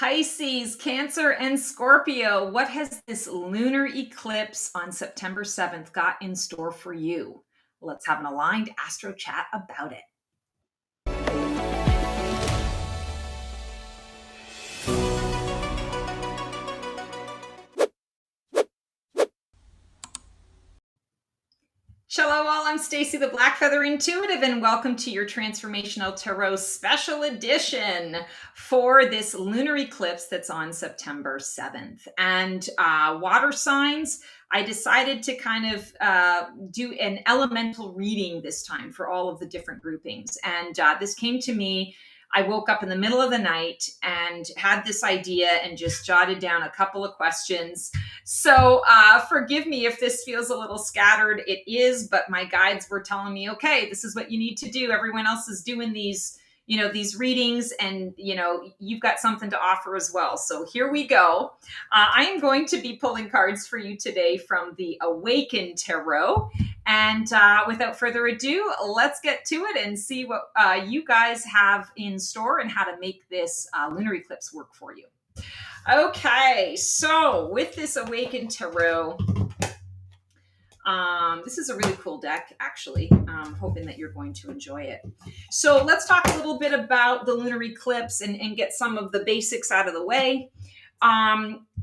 Pisces, Cancer, and Scorpio. What has this lunar eclipse on September 7th got in store for you? Let's have an aligned astro chat about it. Shalom all, I'm Stacy the Blackfeather Intuitive, and welcome to your Transformational Tarot Special Edition for this lunar eclipse that's on September 7th. And water signs, I decided to kind of do an elemental reading this time for all of the different groupings. And this came to me. I woke up in the middle of the night and had this idea and just jotted down a couple of questions. So forgive me if this feels a little scattered. It is, but my guides were telling me, okay, this is what you need to do. Everyone else is doing these, these readings, and, you've got something to offer as well. So here we go. I am going to be pulling cards for you today from the Awaken Tarot. And without further ado, let's get to it and see what you guys have in store and how to make this lunar eclipse work for you. Okay, so with this Awaken Tarot, this is a really cool deck, actually. I'm hoping that you're going to enjoy it. So let's talk a little bit about the lunar eclipse and get some of the basics out of the way.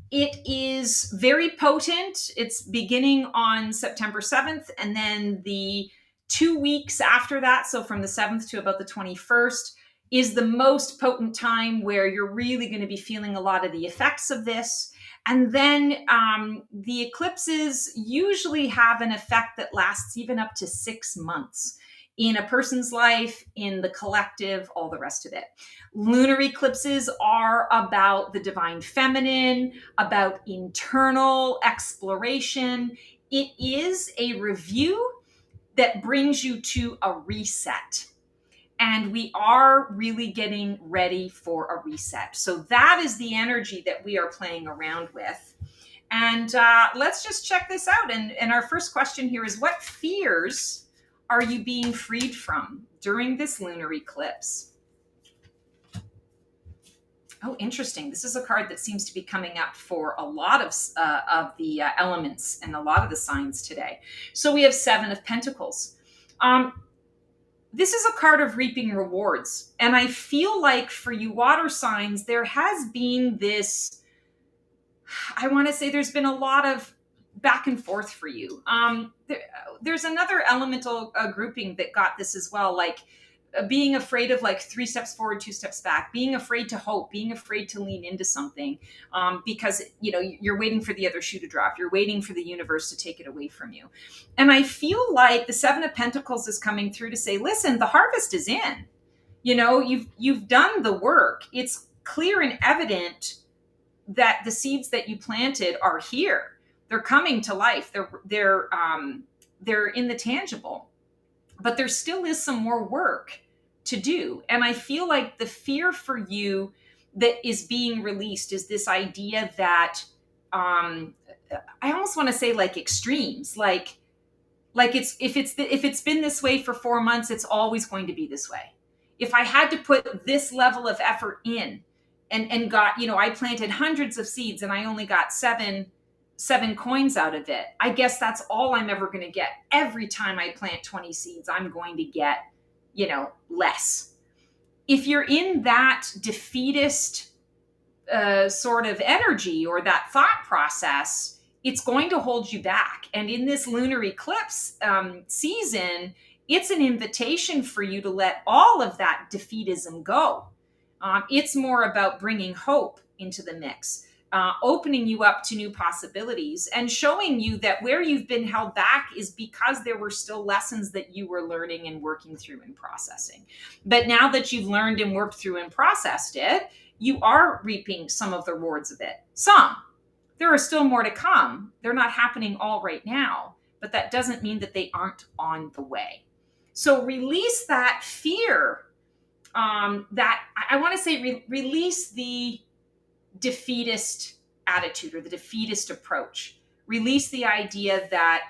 It is very potent. It's beginning on September 7th, and then the 2 weeks after that, so from the 7th to about the 21st, is the most potent time where you're really going to be feeling a lot of the effects of this. And then the eclipses usually have an effect that lasts even up to 6 months in a person's life, in the collective, all the rest of it. Lunar eclipses are about the divine feminine, about internal exploration. It is a review that brings you to a reset. And we are really getting ready for a reset. So that is the energy that we are playing around with. And let's just check this out. And our first question here is, what fears are you being freed from during this lunar eclipse? Oh, interesting. This is a card that seems to be coming up for a lot of the elements and a lot of the signs today. So we have 7 of Pentacles. This is a card of reaping rewards. And I feel like for you water signs, there has been this, I want to say there's been a lot of back and forth for you. There's another elemental grouping that got this as well, like being afraid of like 3 steps forward, 2 steps back, being afraid to hope, being afraid to lean into something because, you're waiting for the other shoe to drop. You're waiting for the universe to take it away from you. And I feel like the 7 of Pentacles is coming through to say, listen, the harvest is in. You've done the work. It's clear and evident that the seeds that you planted are here. They're coming to life. They're in the tangible. But there still is some more work to do. And I feel like the fear for you that is being released is this idea that I almost want to say like extremes, like if it's been this way for 4 months, it's always going to be this way. If I had to put this level of effort in and got, I planted hundreds of seeds and I only got seven coins out of it, I guess that's all I'm ever going to get. Every time I plant 20 seeds, I'm going to get, less. If you're in that defeatist sort of energy or that thought process, it's going to hold you back. And in this lunar eclipse season, it's an invitation for you to let all of that defeatism go. It's more about bringing hope into the mix. Opening you up to new possibilities and showing you that where you've been held back is because there were still lessons that you were learning and working through and processing. But now that you've learned and worked through and processed it, you are reaping some of the rewards of it. Some. There are still more to come. They're not happening all right now, but that doesn't mean that they aren't on the way. So release that fear, that I want to say release the defeatist attitude or the defeatist approach. Release the idea that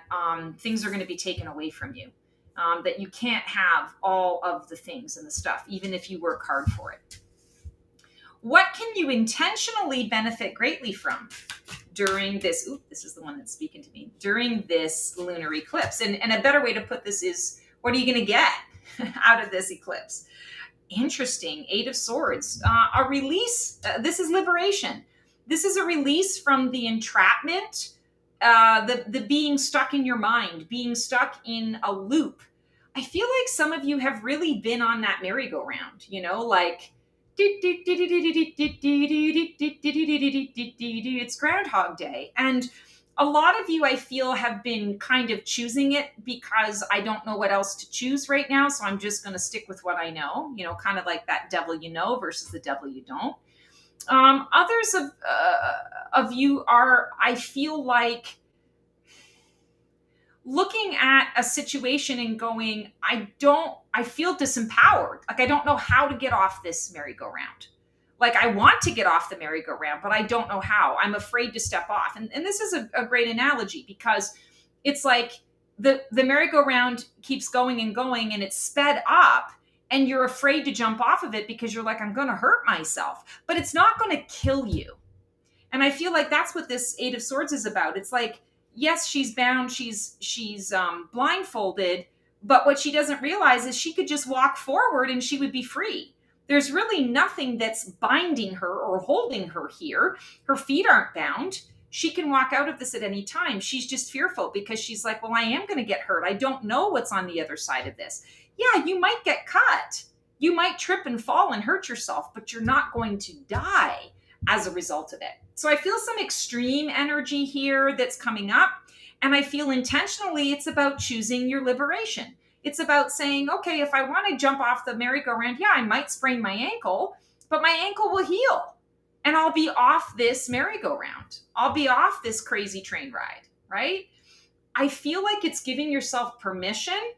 things are going to be taken away from you, that you can't have all of the things and the stuff, even if you work hard for it. What can you intentionally benefit greatly from during this, this is the one that's speaking to me, during this lunar eclipse. And a better way to put this is, what are you going to get out of this eclipse? Interesting. 8 of Swords. A release. This is liberation. This is a release from the entrapment, the being stuck in your mind, being stuck in a loop. I feel like some of you have really been on that merry-go-round, you know, like it's Groundhog Day. And a lot of you, I feel, have been kind of choosing it because I don't know what else to choose right now. So I'm just going to stick with what I know, you know, kind of like that devil you know versus the devil you don't. Others of you are, I feel like, looking at a situation and going, I feel disempowered. Like, I don't know how to get off this merry-go-round. Like, I want to get off the merry-go-round, but I don't know how. I'm afraid to step off. And this is a great analogy, because it's like the merry-go-round keeps going and going, and it's sped up, and you're afraid to jump off of it because you're like, I'm going to hurt myself. But it's not going to kill you. And I feel like that's what this 8 of Swords is about. It's like, yes, she's bound, she's blindfolded, but what she doesn't realize is she could just walk forward and she would be free. There's really nothing that's binding her or holding her here. Her feet aren't bound. She can walk out of this at any time. She's just fearful because she's like, well, I am going to get hurt. I don't know what's on the other side of this. Yeah, you might get cut. You might trip and fall and hurt yourself, but you're not going to die as a result of it. So I feel some extreme energy here that's coming up. And I feel intentionally it's about choosing your liberation. It's about saying, okay, if I want to jump off the merry-go-round, yeah, I might sprain my ankle, but my ankle will heal. And I'll be off this merry-go-round. I'll be off this crazy train ride, right? I feel like it's giving yourself permission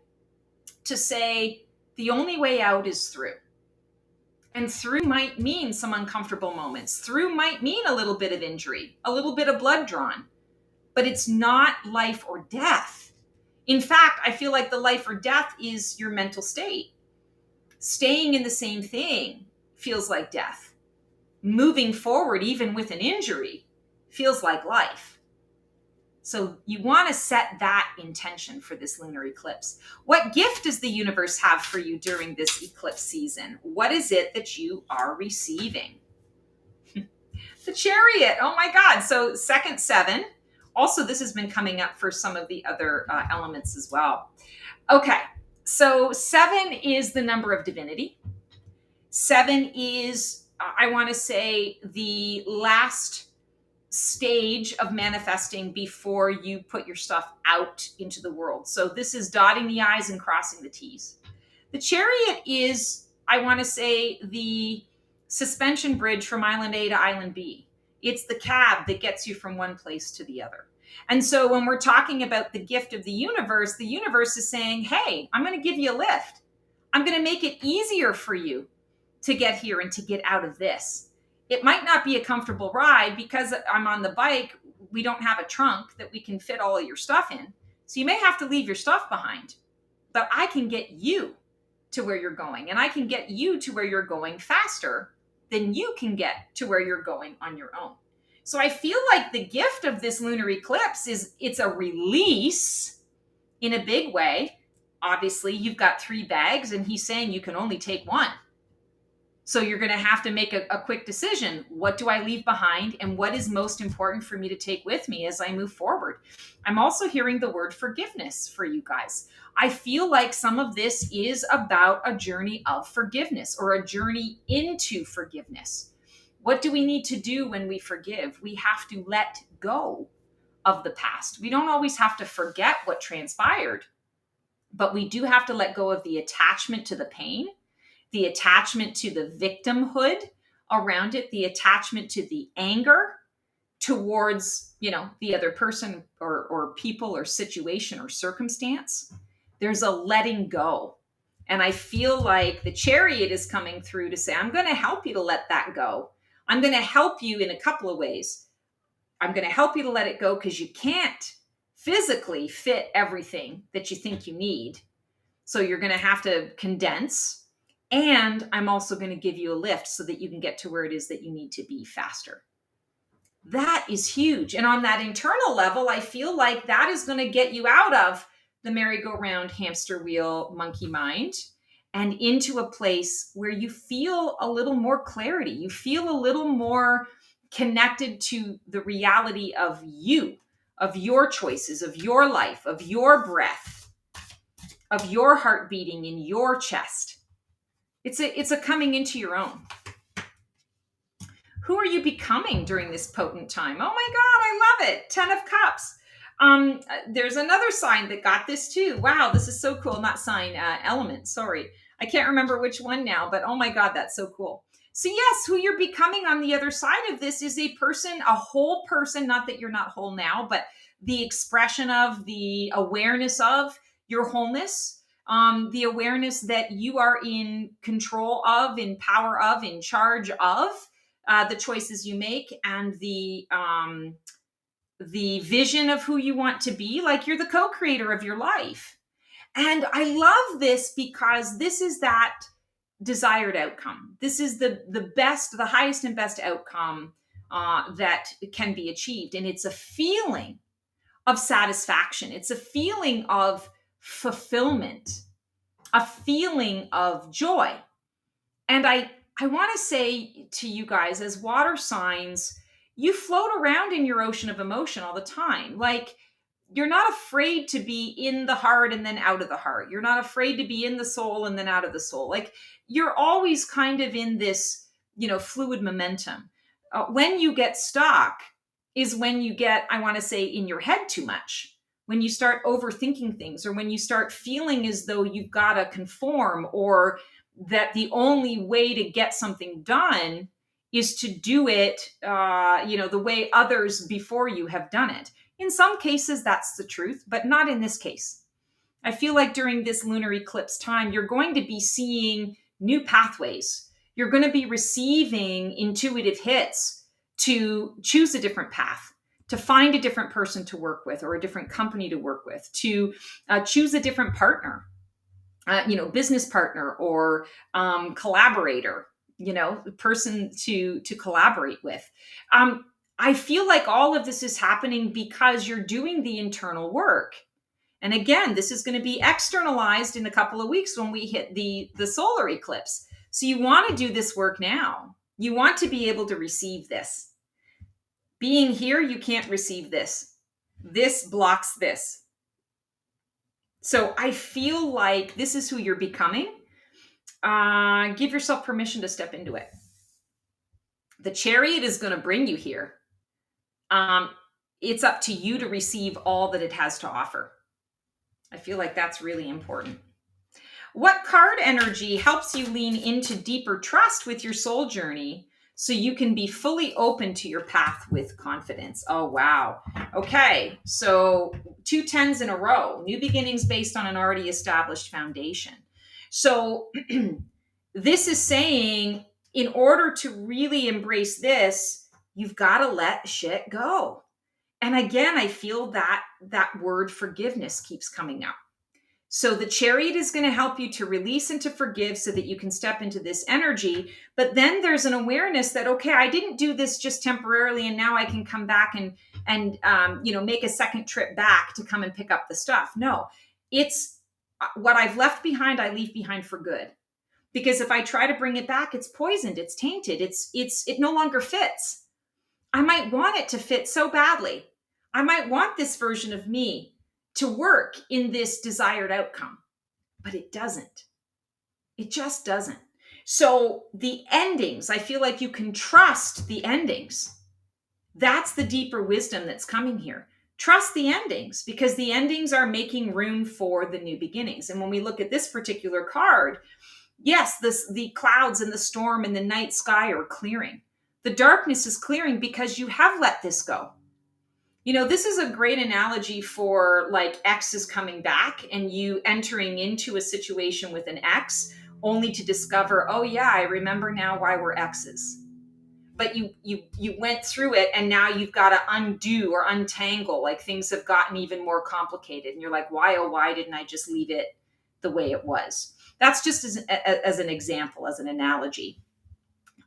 to say the only way out is through. And through might mean some uncomfortable moments. Through might mean a little bit of injury, a little bit of blood drawn, but it's not life or death. In fact, I feel like the life or death is your mental state. Staying in the same thing feels like death. Moving forward, even with an injury, feels like life. So you want to set that intention for this lunar eclipse. What gift does the universe have for you during this eclipse season? What is it that you are receiving? The Chariot. Oh my God. So second 7. Also, this has been coming up for some of the other elements as well. Okay. So 7 is the number of divinity. 7 is, I want to say, the last stage of manifesting before you put your stuff out into the world. So this is dotting the I's and crossing the T's. The Chariot is, I want to say, the suspension bridge from island A to island B. It's the cab that gets you from one place to the other. And so when we're talking about the gift of the universe is saying, hey, I'm going to give you a lift. I'm going to make it easier for you to get here and to get out of this. It might not be a comfortable ride because I'm on the bike. We don't have a trunk that we can fit all of your stuff in. So you may have to leave your stuff behind, but I can get you to where you're going, and I can get you to where you're going faster than you can get to where you're going on your own. So I feel like the gift of this lunar eclipse is it's a release in a big way. Obviously, you've got 3 bags, and he's saying you can only take 1. So you're going to have to make a quick decision. What do I leave behind, and what is most important for me to take with me as I move forward? I'm also hearing the word forgiveness for you guys. I feel like some of this is about a journey of forgiveness or a journey into forgiveness. What do we need to do when we forgive? We have to let go of the past. We don't always have to forget what transpired, but we do have to let go of the attachment to the pain, the attachment to the victimhood around it, the attachment to the anger towards, the other person or people or situation or circumstance. There's a letting go. And I feel like the Chariot is coming through to say, I'm going to help you to let that go. I'm going to help you in a couple of ways. I'm going to help you to let it go because you can't physically fit everything that you think you need. So you're going to have to condense. And I'm also going to give you a lift so that you can get to where it is that you need to be faster. That is huge. And on that internal level, I feel like that is going to get you out of the merry-go-round hamster wheel monkey mind and into a place where you feel a little more clarity. You feel a little more connected to the reality of you, of your choices, of your life, of your breath, of your heart beating in your chest. It's a coming into your own. Who are you becoming during this potent time? Oh my God, I love it. 10 of Cups. There's another sign that got this too. Wow, this is so cool. Not sign, element. Sorry. I can't remember which one now, but oh my God, that's so cool. So yes, who you're becoming on the other side of this is a person, a whole person, not that you're not whole now, but the expression of, the awareness of your wholeness, the awareness that you are in control of, in power of, in charge of the choices you make, and the vision of who you want to be. Like, you're the co-creator of your life. And I love this because this is that desired outcome. This is the best, the highest and best outcome that can be achieved. And it's a feeling of satisfaction. It's a feeling of fulfillment, a feeling of joy. And I want to say to you guys, as water signs, you float around in your ocean of emotion all the time. Like, you're not afraid to be in the heart and then out of the heart. You're not afraid to be in the soul and then out of the soul. Like, you're always kind of in this, fluid momentum. When you get stuck is when you get, I want to say, in your head too much. When you start overthinking things, or when you start feeling as though you've got to conform, or that the only way to get something done is to do it, the way others before you have done it. In some cases, that's the truth, but not in this case. I feel like during this lunar eclipse time, you're going to be seeing new pathways. You're going to be receiving intuitive hits to choose a different path, to find a different person to work with, or a different company to work with, to choose a different partner, business partner, or collaborator, person to collaborate with. I feel like all of this is happening because you're doing the internal work. And again, this is going to be externalized in a couple of weeks when we hit the solar eclipse. So you want to do this work now. You want to be able to receive this. Being here, you can't receive this. This blocks this. So I feel like this is who you're becoming. Give yourself permission to step into it. The Chariot is going to bring you here. It's up to you to receive all that it has to offer. I feel like that's really important. What card energy helps you lean into deeper trust with your soul journey so you can be fully open to your path with confidence? Oh, wow. Okay, so 2 10s in a row. New beginnings based on an already established foundation. So this is saying, in order to really embrace this, you've got to let shit go. And again, I feel that word forgiveness keeps coming up. So the Chariot is going to help you to release and to forgive so that you can step into this energy. But then there's an awareness that, okay, I didn't do this just temporarily, and now I can come back and make a second trip back to come and pick up the stuff. No, it's what I've left behind, I leave behind for good. Because if I try to bring it back, it's poisoned, it's tainted, it no longer fits. I might want it to fit so badly. I might want this version of me to work in this desired outcome, but it doesn't. It just doesn't. So the endings, I feel like you can trust the endings. That's the deeper wisdom that's coming here. Trust the endings, because the endings are making room for the new beginnings. And when we look at this particular card, yes, the clouds and the storm and the night sky are clearing. The darkness is clearing because you have let this go. This is a great analogy for, like, X is coming back and you entering into a situation with an X only to discover, oh yeah, I remember now why we're X's. But you went through it, and now you've got to undo or untangle. Like, things have gotten even more complicated, and you're like, why, oh, why didn't I just leave it the way it was? That's just as an example, as an analogy.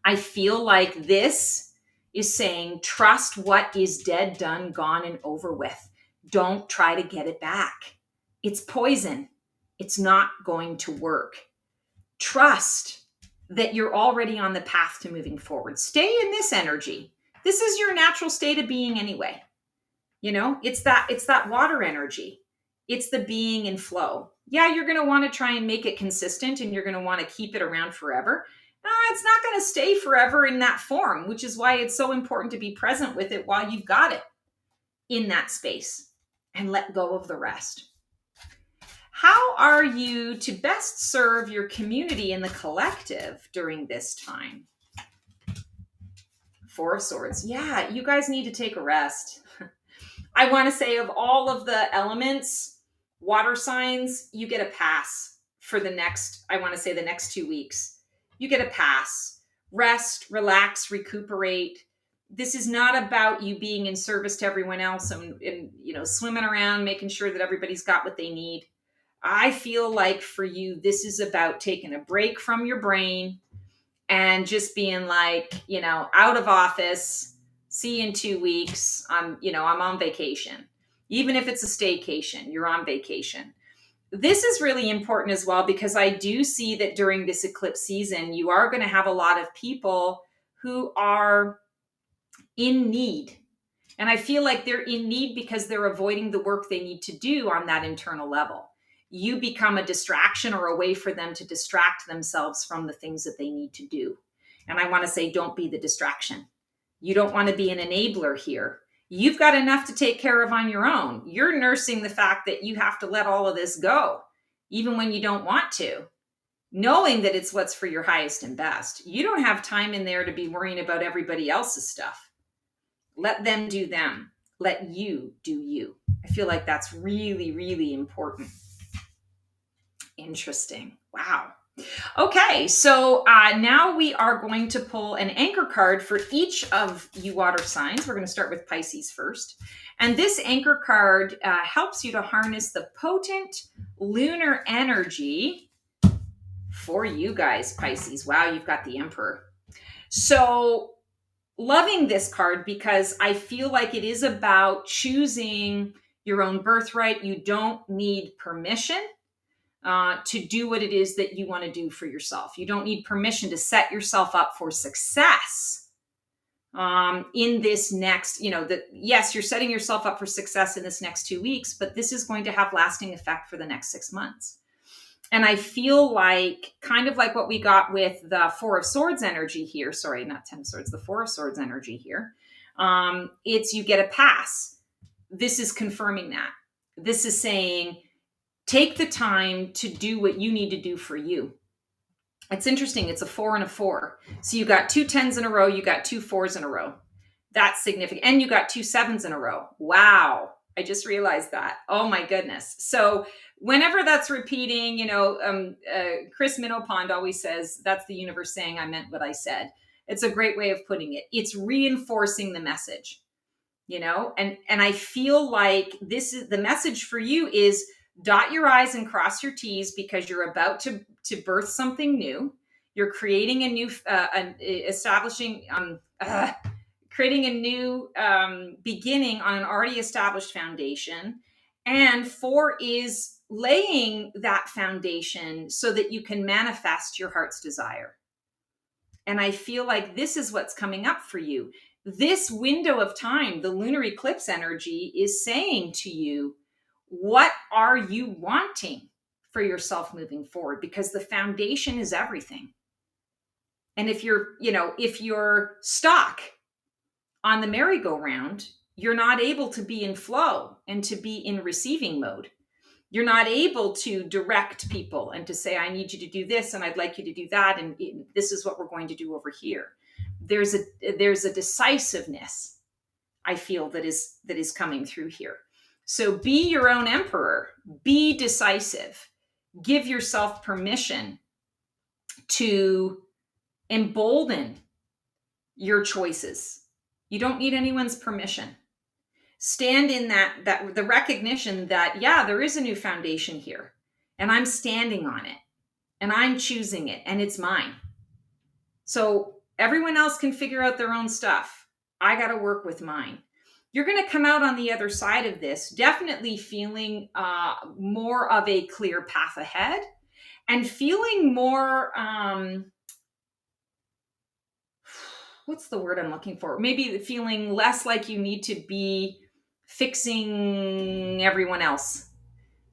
I feel like this is saying, trust what is dead, done, gone, and over with. Don't try to get it back. It's poison. It's not going to work. Trust that you're already on the path to moving forward. Stay in this energy. This is your natural state of being anyway. It's that water energy. It's the being in flow. Yeah, you're going to want to try and make it consistent, and you're going to want to keep it around forever. It's not going to stay forever in that form, which is why it's so important to be present with it while you've got it in that space and let go of the rest. How are you to best serve your community and the collective during this time? Four of Swords. Yeah, you guys need to take a rest. I want to say, of all of the elements, water signs, you get a pass for the next 2 weeks. You get a pass. Rest, relax, recuperate. This is not about you being in service to everyone else and swimming around, making sure that everybody's got what they need. I feel like for you, this is about taking a break from your brain and just being like, out of office. See you in 2 weeks. I'm on vacation. Even if it's a staycation, you're on vacation. This is really important as well, because I do see that during this eclipse season, you are going to have a lot of people who are in need. And I feel like they're in need because they're avoiding the work they need to do on that internal level. You become a distraction or a way for them to distract themselves from the things that they need to do. And I want to say, don't be the distraction. You don't want to be an enabler here. You've got enough to take care of on your own. You're nursing the fact that you have to let all of this go, even when you don't want to, knowing that it's what's for your highest and best. You don't have time in there to be worrying about everybody else's stuff. Let them do them. Let you do you. I feel like that's really, really important. Interesting. Wow. Okay, so now we are going to pull an anchor card for each of you water signs. We're going to start with Pisces first. And this anchor card helps you to harness the potent lunar energy for you guys, Pisces. Wow, you've got the Emperor. So loving this card because I feel like it is about choosing your own birthright. You don't need permission to do what it is that you want to do for yourself. You don't need permission to set yourself up for success in this next, yes, you're setting yourself up for success in this next 2 weeks, but this is going to have lasting effect for the next 6 months. And I feel like, kind of like what we got with the Four of Swords energy here, sorry, not 10 of Swords, the Four of Swords energy here, it's you get a pass. This is confirming that. This is saying, take the time to do what you need to do for you. It's interesting. It's a 4 and a 4. So you got 2 10s in a row. You got 2 4s in a row. That's significant. And you got 2 7s in a row. Wow. I just realized that. Oh my goodness. So whenever that's repeating, Chris Minnowpond always says, that's the universe saying I meant what I said. It's a great way of putting it. It's reinforcing the message, and I feel like this is the message for you is, dot your I's and cross your T's, because you're about to birth something new. You're creating a new, creating a new beginning on an already established foundation. And 4 is laying that foundation so that you can manifest your heart's desire. And I feel like this is what's coming up for you. This window of time, the lunar eclipse energy, is saying to you, what are you wanting for yourself moving forward? Because the foundation is everything. And if you're stuck on the merry-go-round, you're not able to be in flow and to be in receiving mode. You're not able to direct people and to say, I need you to do this and I'd like you to do that. And this is what we're going to do over here. There's a decisiveness, I feel, that is coming through here. So be your own emperor, be decisive, give yourself permission to embolden your choices. You don't need anyone's permission. Stand in that the recognition that, yeah, there is a new foundation here and I'm standing on it and I'm choosing it, and it's mine. So everyone else can figure out their own stuff. I got to work with mine. You're going to come out on the other side of this, definitely feeling more of a clear path ahead, and feeling more, what's the word I'm looking for? Maybe feeling less like you need to be fixing everyone else.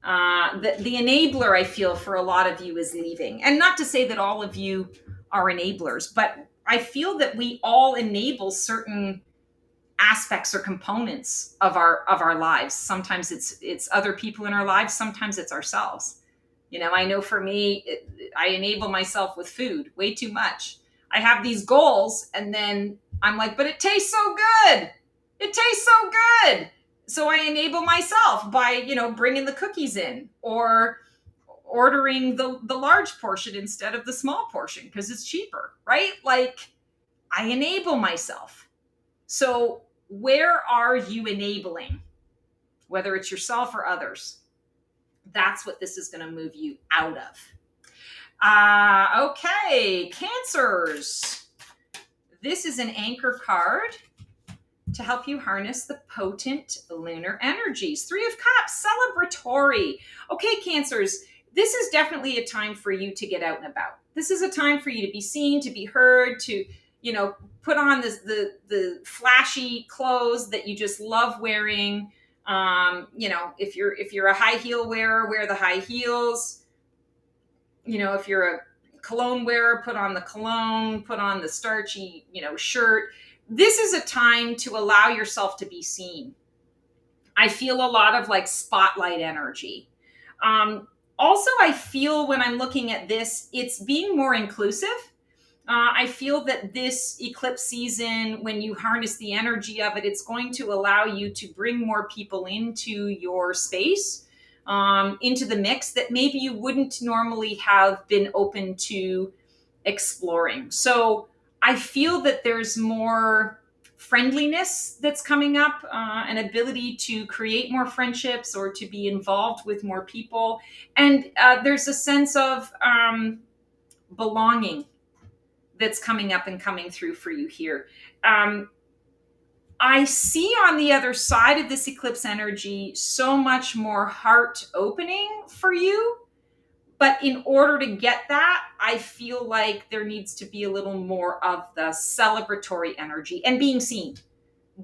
The enabler, I feel, for a lot of you is leaving. And not to say that all of you are enablers, but I feel that we all enable certain aspects or components of our lives. Sometimes it's other people in our lives, sometimes it's ourselves. I know for me, I enable myself with food way too much. I have these goals, and then I'm like, but it tastes so good. It tastes so good. So I enable myself by, bringing the cookies in, or ordering the large portion instead of the small portion because it's cheaper, right? Like, I enable myself. So where are you enabling? Whether it's yourself or others. That's what this is going to move you out of. Okay, Cancers. This is an anchor card to help you harness the potent lunar energies. 3 of Cups, celebratory. Okay, Cancers, this is definitely a time for you to get out and about. This is a time for you to be seen, to be heard, to, put on the flashy clothes that you just love wearing. If you're a high heel wearer, wear the high heels. If you're a cologne wearer, put on the cologne, put on the starchy, shirt. This is a time to allow yourself to be seen. I feel a lot of like spotlight energy. Also, I feel when I'm looking at this, it's being more inclusive. I feel that this eclipse season, when you harness the energy of it, it's going to allow you to bring more people into your space, into the mix that maybe you wouldn't normally have been open to exploring. So I feel that there's more friendliness that's coming up, an ability to create more friendships or to be involved with more people. And there's a sense of belonging that's coming up and coming through for you here. I see on the other side of this eclipse energy so much more heart opening for you. But in order to get that, I feel like there needs to be a little more of the celebratory energy and being seen,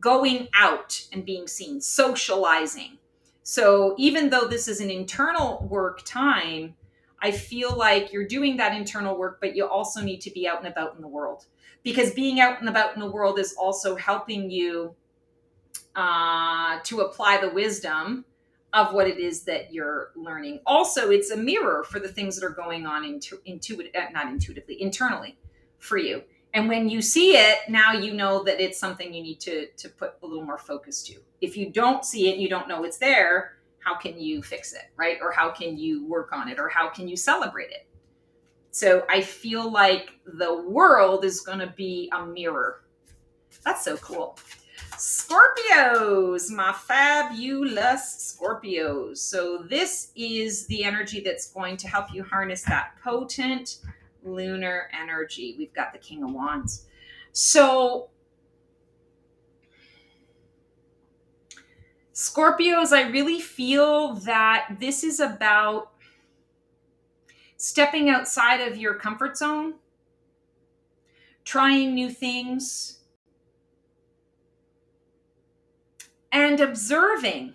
going out and being seen, socializing. So even though this is an internal work time, I feel like you're doing that internal work, but you also need to be out and about in the world, because being out and about in the world is also helping you to apply the wisdom of what it is that you're learning. Also, it's a mirror for the things that are going on internally for you. And when you see it, now you know that it's something you need to put a little more focus to. If you don't see it and you don't know it's there, how can you fix it, right? Or how can you work on it? Or how can you celebrate it? So I feel like the world is going to be a mirror. That's so cool. Scorpios, my fabulous Scorpios. So this is the energy that's going to help you harness that potent lunar energy. We've got the King of Wands. So Scorpios, I really feel that this is about stepping outside of your comfort zone, trying new things, and observing,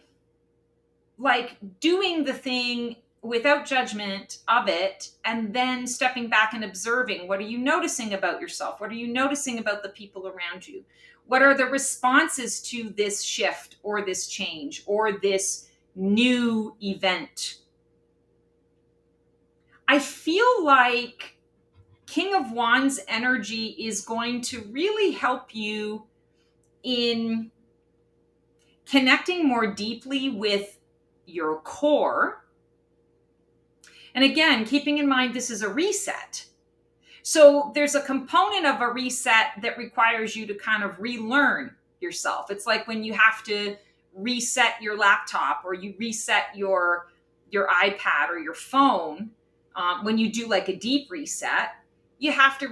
like doing the thing without judgment of it, and then stepping back and observing. What are you noticing about yourself? What are you noticing about the people around you? What are the responses to this shift or this change or this new event? I feel like King of Wands energy is going to really help you in connecting more deeply with your core. And again, keeping in mind, this is a reset. So there's a component of a reset that requires you to kind of relearn yourself. It's like when you have to reset your laptop or you reset your iPad or your phone. When you do like a deep reset, you have to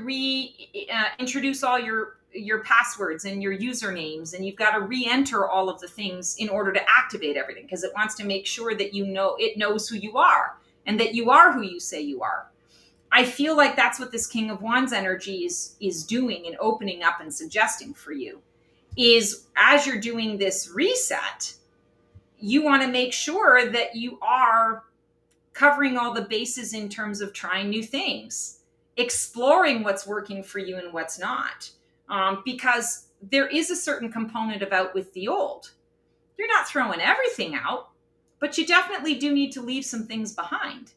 introduce all your passwords and your usernames, and you've got to re-enter all of the things in order to activate everything, because it wants to make sure that it knows who you are and that you are who you say you are. I feel like that's what this King of Wands energy is doing and opening up and suggesting for you, is as you're doing this reset, you want to make sure that you are covering all the bases in terms of trying new things, exploring what's working for you and what's not. Because there is a certain component of out with the old. You're not throwing everything out, but you definitely do need to leave some things behind.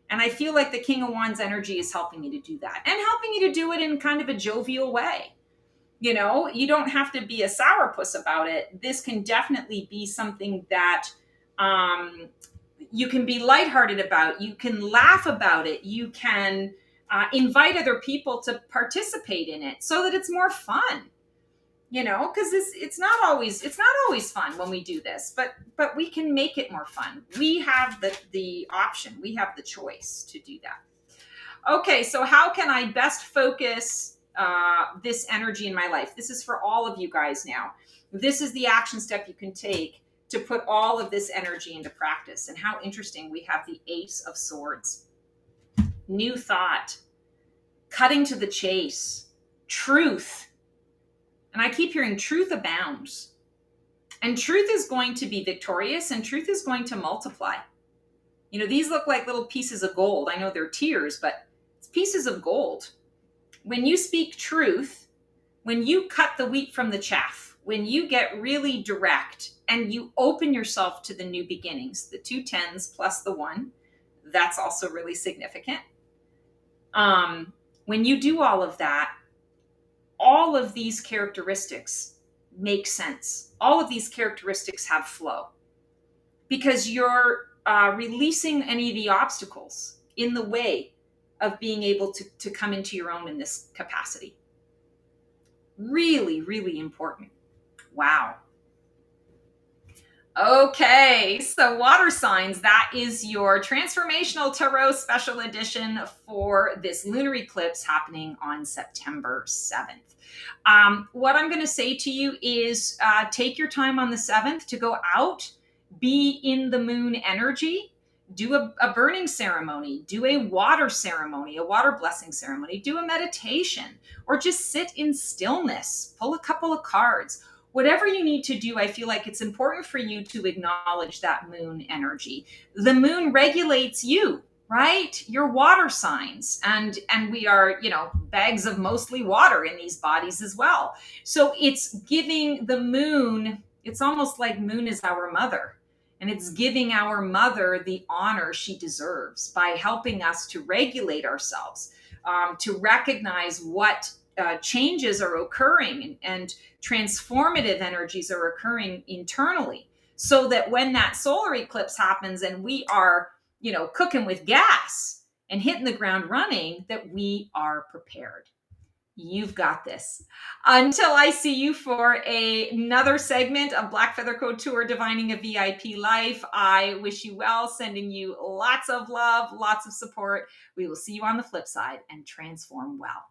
And I feel like the King of Wands energy is helping you to do that, and helping you to do it in kind of a jovial way. You know, you don't have to be a sourpuss about it. This can definitely be something that you can be lighthearted about. You can laugh about it. You can invite other people to participate in it so that it's more fun. You know, because it's not always fun when we do this, but we can make it more fun. We have the option. We have the choice to do that. Okay, so how can I best focus this energy in my life? This is for all of you guys now. This is the action step you can take to put all of this energy into practice. And how interesting, we have the Ace of Swords. New thought, cutting to the chase, truth. And I keep hearing truth abounds. And truth is going to be victorious, and truth is going to multiply. You know, these look like little pieces of gold. I know they're tears, but it's pieces of gold. When you speak truth, when you cut the wheat from the chaff, when you get really direct and you open yourself to the new beginnings, the 2 10s plus the 1, that's also really significant. When you do all of that, all of these characteristics make sense. All of these characteristics have flow, because you're releasing any of the obstacles in the way of being able to come into your own in this capacity. Really, really important. Wow. Okay, so water signs, that is your Transformational Tarot Special Edition for this lunar eclipse happening on September 7th. What I'm going to say to you is take your time on the 7th to go out, be in the moon energy, do a burning ceremony, do a water ceremony, a water blessing ceremony, do a meditation, or just sit in stillness, pull a couple of cards. Whatever you need to do, I feel like it's important for you to acknowledge that moon energy. The moon regulates you, right? Your water signs. And we are, you know, bags of mostly water in these bodies as well. So it's giving the moon, it's almost like moon is our mother. And it's giving our mother the honor she deserves by helping us to regulate ourselves, to recognize what changes are occurring and transformative energies are occurring internally, so that when that solar eclipse happens and we are, you know, cooking with gas and hitting the ground running, that we are prepared. You've got this. Until I see you for another segment of Black Feather Code Tour Divining a VIP Life, I wish you well, sending you lots of love, lots of support. We will see you on the flip side, and transform well.